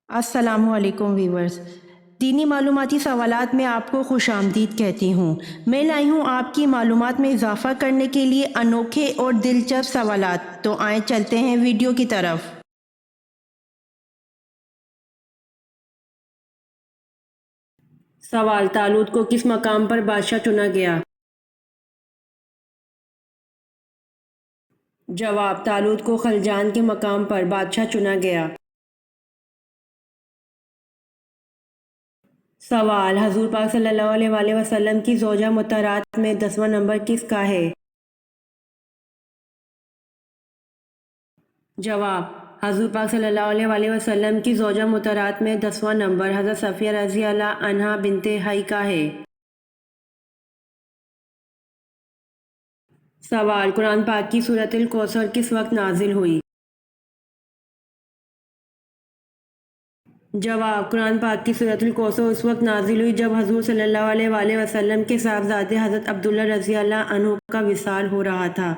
السلام علیکم ویورز، دینی معلوماتی سوالات میں آپ کو خوش آمدید کہتی ہوں۔ میں لائی ہوں آپ کی معلومات میں اضافہ کرنے کے لیے انوکھے اور دلچسپ سوالات، تو آئیں چلتے ہیں ویڈیو کی طرف۔ سوال: طالوت کو کس مقام پر بادشاہ چنا گیا؟ جواب: طالوت کو خلجان کے مقام پر بادشاہ چنا گیا۔ سوال: حضور پاک صلی اللہ علیہ وآلہ وسلم کی زوجہ مطہرات میں 10واں نمبر کس کا ہے؟ جواب: حضور پاک صلی اللہ علیہ وآلہ وسلم کی زوجہ مطہرات میں 10واں نمبر حضرت صفیہ رضی اللہ عنہا بنت حی کا ہے۔ سوال: قرآن پاک کی سورۃ الکوثر کس وقت نازل ہوئی؟ جواب: قرآن پاک کی سورۃ الکوثر اس وقت نازل ہوئی جب حضور صلی اللہ علیہ وآلہ وسلم کے صاحبزادے حضرت عبداللہ رضی اللہ عنہ کا وصال ہو رہا تھا۔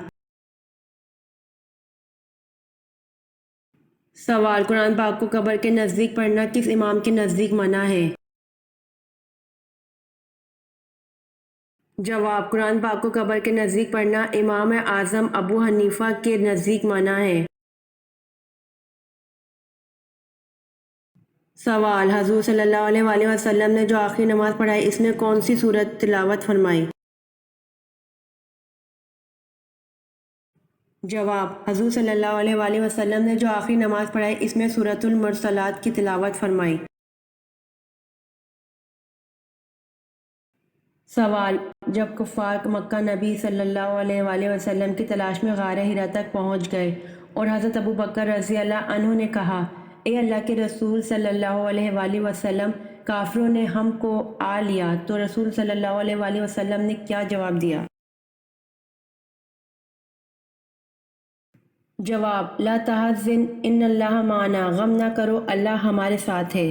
سوال: قرآن پاک کو قبر کے نزدیک پڑھنا کس امام کے نزدیک منع ہے؟ جواب: قرآن پاک کو قبر کے نزدیک پڑھنا امام اعظم ابو حنیفہ کے نزدیک منع ہے۔ سوال: حضور صلی اللہ علیہ وآلہ وسلم نے جو آخری نماز پڑھائی اس میں کون سی سورت تلاوت فرمائی؟ جواب: حضور صلی اللہ علیہ وآلہ وسلم نے جو آخری نماز پڑھائی اس میں سورۃ المرسلات کی تلاوت فرمائی۔ سوال: جب کفار مکہ نبی صلی اللہ علیہ وآلہ وسلم کی تلاش میں غار حرا تک پہنچ گئے اور حضرت ابو بکر رضی اللہ عنہ نے کہا، اے اللہ کے رسول صلی اللہ علیہ وآلہ وسلم، کافروں نے ہم کو آ لیا، تو رسول صلی اللہ علیہ وآلہ وسلم نے کیا جواب دیا؟ جواب: لا تحزن ان اللہ معنا، غم نہ کرو اللہ ہمارے ساتھ ہے۔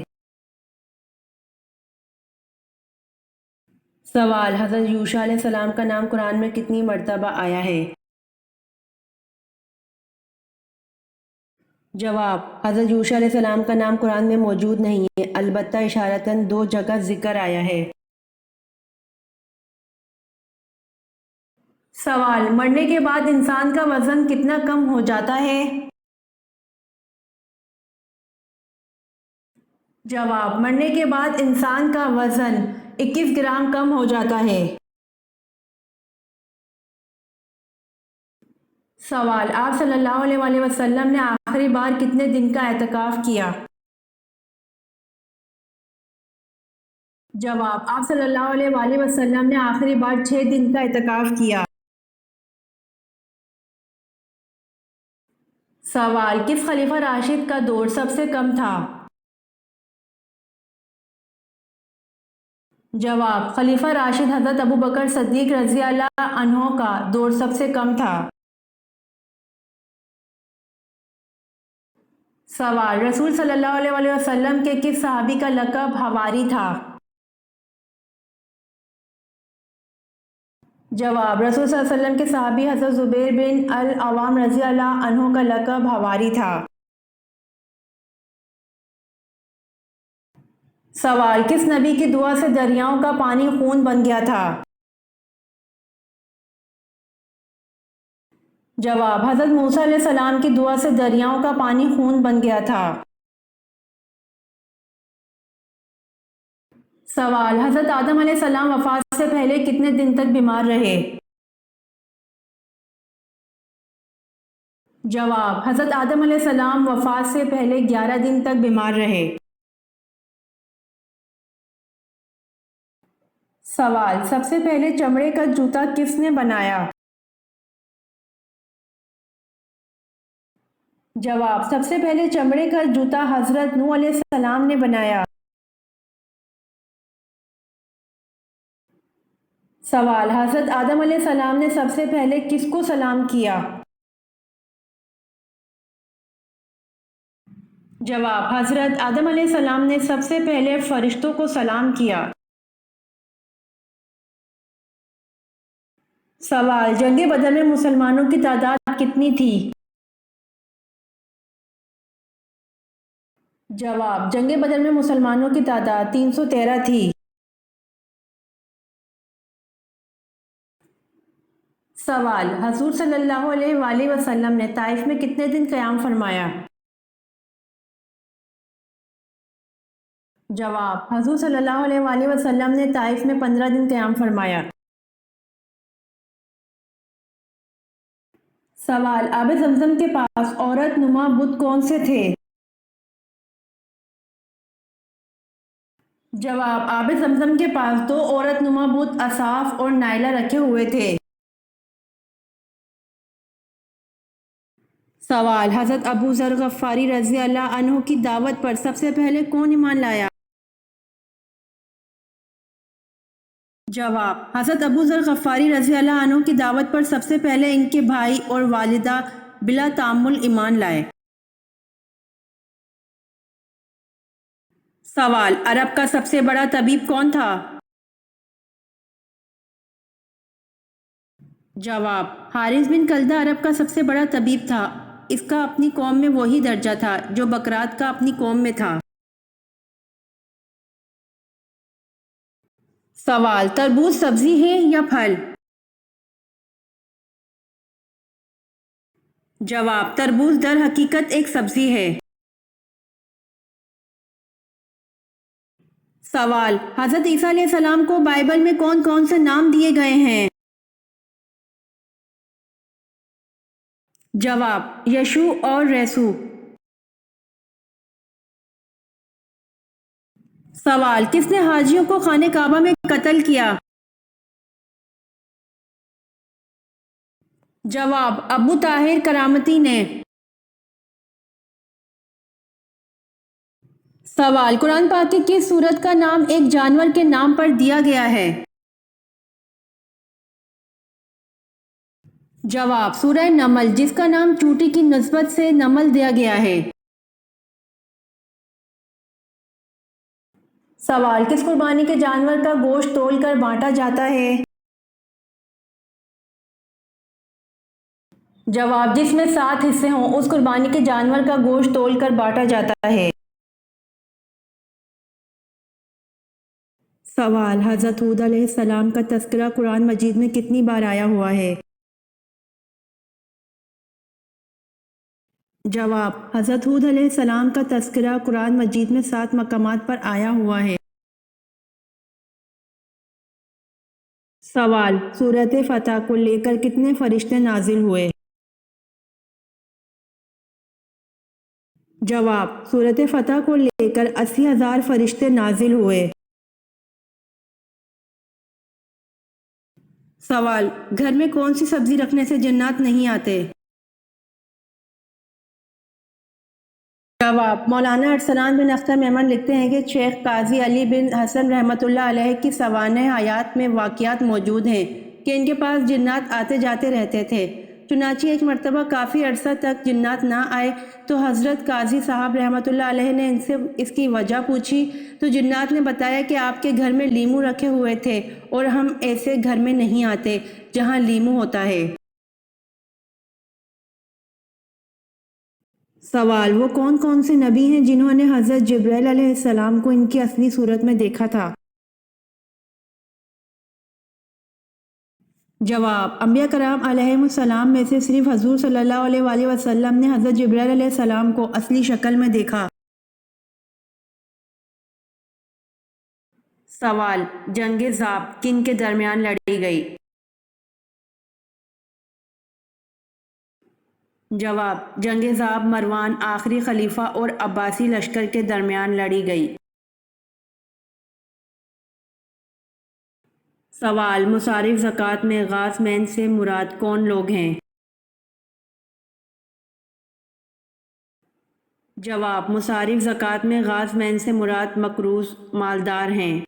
سوال: حضرت یوشع علیہ السلام کا نام قرآن میں کتنی مرتبہ آیا ہے؟ جواب: حضرت یوشع علیہ السلام کا نام قرآن میں موجود نہیں ہے، البتہ اشارتاً 2 جگہ ذکر آیا ہے۔ سوال: مرنے کے بعد انسان کا وزن کتنا کم ہو جاتا ہے؟ جواب: مرنے کے بعد انسان کا وزن 21 گرام کم ہو جاتا ہے۔ سوال: آپ صلی اللہ علیہ وآلہ وسلم نے آخری بار کتنے دن کا اعتکاف کیا؟ جواب: آپ صلی اللہ علیہ وآلہ وسلم نے آخری بار 6 دن کا اعتکاف کیا۔ سوال: کس خلیفہ راشد کا دور سب سے کم تھا؟ جواب: خلیفہ راشد حضرت ابو بکر صدیق رضی اللہ عنہ کا دور سب سے کم تھا۔ سوال: رسول صلی اللہ علیہ وآلہ وسلم کے کس صحابی کا لقب حواری تھا؟ جواب: رسول صلی اللہ علیہ وسلم کے صحابی حضرت زبیر بن العوام رضی اللہ عنہ کا لقب حواری تھا۔ سوال: کس نبی کی دعا سے دریاؤں کا پانی خون بن گیا تھا؟ جواب: حضرت موسیٰ علیہ السلام کی دعا سے دریاؤں کا پانی خون بن گیا تھا۔ سوال: حضرت آدم علیہ السلام وفات سے پہلے کتنے دن تک بیمار رہے؟ جواب: حضرت آدم علیہ السلام وفات سے پہلے 11 دن تک بیمار رہے۔ سوال: سب سے پہلے چمڑے کا جوتا کس نے بنایا؟ جواب: سب سے پہلے چمڑے کا جوتا حضرت نوح علیہ السلام نے بنایا۔ سوال: حضرت آدم علیہ السلام نے سب سے پہلے کس کو سلام کیا؟ جواب: حضرت آدم علیہ السلام نے سب سے پہلے فرشتوں کو سلام کیا۔ سوال: جنگ بدر میں مسلمانوں کی تعداد کتنی تھی؟ جواب: جنگ بدر میں مسلمانوں کی تعداد 313 تھی۔ سوال: حضور صلی اللہ علیہ وآلہ وسلم نے طائف میں کتنے دن قیام فرمایا؟ جواب: حضور صلی اللہ علیہ وآلہ وسلم نے طائف میں 15 دن قیام فرمایا۔ سوال: آب زمزم کے پاس عورت نما بت کون سے تھے؟ جواب: آب زمزم کے پاس 2 عورت نما بت اصاف اور نائلہ رکھے ہوئے تھے۔ سوال: حضرت ابو ذر غفاری رضی اللہ عنہ کی دعوت پر سب سے پہلے کون ایمان لایا؟ جواب: حضرت ابو ذر غفاری رضی اللہ عنہ کی دعوت پر سب سے پہلے ان کے بھائی اور والدہ بلا تعامل ایمان لائے۔ سوال: عرب کا سب سے بڑا طبیب کون تھا؟ جواب: حارث بن کلدہ عرب کا سب سے بڑا طبیب تھا۔ اس کا اپنی قوم میں وہی درجہ تھا جو بکرات کا اپنی قوم میں تھا۔ سوال: تربوز سبزی ہے یا پھل؟ جواب: تربوز در حقیقت ایک سبزی ہے۔ سوال: حضرت عیسیٰ علیہ السلام کو بائبل میں کون کون سے نام دیے گئے ہیں؟ جواب: یشوع اور ریسو۔ سوال: کس نے حاجیوں کو خانہ کعبہ میں قتل کیا؟ جواب: ابو طاہر کرامتی نے۔ سوال: قرآن پاک کی کس سورت کا نام ایک جانور کے نام پر دیا گیا ہے؟ جواب: سورہ نمل، جس کا نام چونٹی کی نسبت سے نمل دیا گیا ہے۔ سوال: کس قربانی کے جانور کا گوشت تول کر بانٹا جاتا ہے؟ جواب: جس میں 7 حصے ہوں اس قربانی کے جانور کا گوشت تول کر بانٹا جاتا ہے۔ سوال: حضرت ہود علیہ السلام کا تذکرہ قرآن مجید میں کتنی بار آیا ہوا ہے؟ جواب: حضرت ہود علیہ السلام کا تذکرہ قرآن مجید میں 7 مقامات پر آیا ہوا ہے۔ سوال: سورۃ فتح کو لے کر کتنے فرشتے نازل ہوئے؟ جواب: سورۃ فتح کو لے کر 80,000 فرشتے نازل ہوئے۔ سوال: گھر میں کون سی سبزی رکھنے سے جنات نہیں آتے؟ جواب: مولانا ارسلان بن اختر میمن لکھتے ہیں کہ شیخ قاضی علی بن حسن رحمۃ اللہ علیہ کی سوانح حیات میں واقعات موجود ہیں کہ ان کے پاس جنات آتے جاتے رہتے تھے۔ چنانچہ ایک مرتبہ کافی عرصہ تک جنات نہ آئے تو حضرت قاضی صاحب رحمۃ اللہ علیہ نے ان سے اس کی وجہ پوچھی تو جنات نے بتایا کہ آپ کے گھر میں لیمو رکھے ہوئے تھے اور ہم ایسے گھر میں نہیں آتے جہاں لیمو ہوتا ہے۔ سوال: وہ کون کون سے نبی ہیں جنہوں نے حضرت جبرائیل علیہ السلام کو ان کی اصلی صورت میں دیکھا تھا؟ جواب: انبیاء کرام علیہم السلام میں سے صرف حضور صلی اللہ علیہ وآلہ وسلم نے حضرت جبرائیل علیہ السلام کو اصلی شکل میں دیکھا۔ سوال: جنگ ذاب کن کے درمیان لڑی گئی؟ جواب: جنگ ذاب مروان آخری خلیفہ اور عباسی لشکر کے درمیان لڑی گئی۔ سوال: مصارف زکوٰۃ میں غاز مین سے مراد کون لوگ ہیں؟ جواب: مصارف زکوٰۃ میں غاز مین سے مراد مقروض مالدار ہیں۔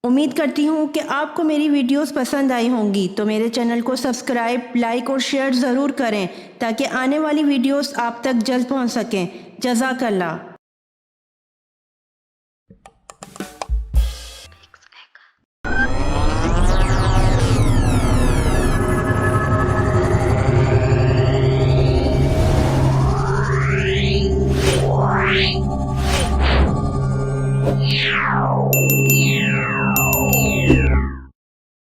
امید کرتی ہوں کہ آپ کو میری ویڈیوز پسند آئی ہوں گی، تو میرے چینل کو سبسکرائب، لائک اور شیئر ضرور کریں تاکہ آنے والی ویڈیوز آپ تک جلد پہنچ سکیں۔ جزاک اللہ۔